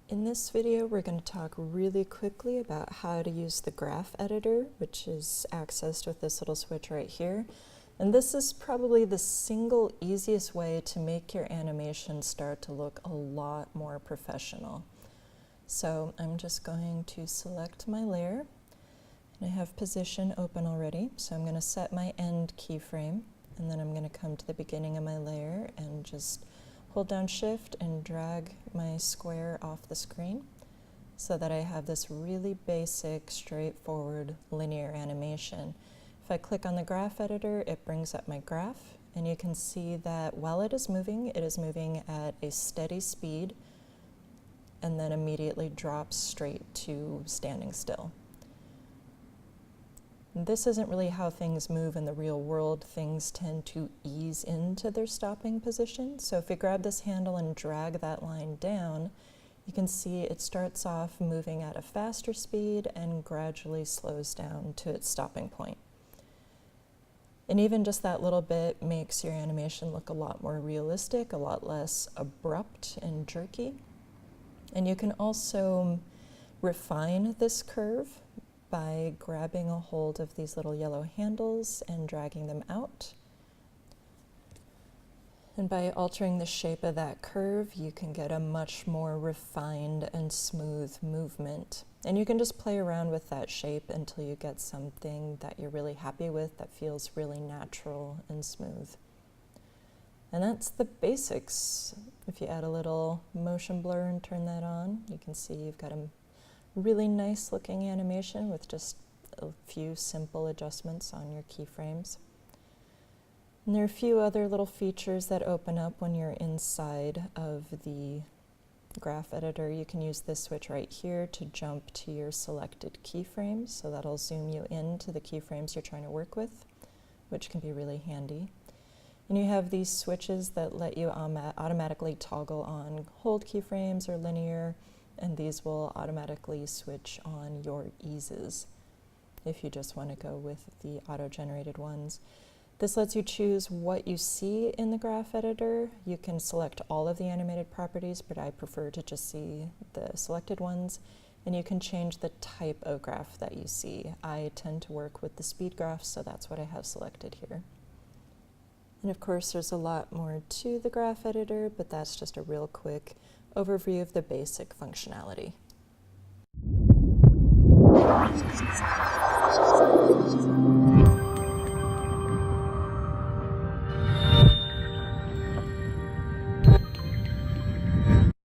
In this video, we're going to talk really quickly about how to use the graph editor, which is accessed with this little switch right here. And this is probably the single easiest way to make your animation start to look a lot more professional. So I'm just going to select my layer, and I have position open already. So I'm going to set my end keyframe, and then I'm going to come to the beginning of my layer and just hold down Shift and drag my square off the screen so that I have this really basic, straightforward linear animation. If I click on the graph editor, it brings up my graph, and you can see that while it is moving at a steady speed and then immediately drops straight to standing still. This isn't really how things move in the real world. Things tend to ease into their stopping position. So if we grab this handle and drag that line down, you can see it starts off moving at a faster speed and gradually slows down to its stopping point. And even just that little bit makes your animation look a lot more realistic, a lot less abrupt and jerky. And you can also refine this curve by grabbing a hold of these little yellow handles and dragging them out. And by altering the shape of that curve, you can get a much more refined and smooth movement. And you can just play around with that shape until you get something that you're really happy with, that feels really natural and smooth. And that's the basics. If you add a little motion blur and turn that on, you can see you've got a really nice looking animation with just a few simple adjustments on your keyframes. And there are a few other little features that open up when you're inside of the graph editor. You can use this switch right here to jump to your selected keyframes, so that'll zoom you into the keyframes you're trying to work with, which can be really handy. And you have these switches that let you automatically toggle on hold keyframes or linear, and these will automatically switch on your eases if you just want to go with the auto-generated ones. This lets you choose what you see in the graph editor. You can select all of the animated properties, but I prefer to just see the selected ones. And you can change the type of graph that you see. I tend to work with the speed graphs, so that's what I have selected here. And of course, there's a lot more to the graph editor, but that's just a real quick overview of the basic functionality.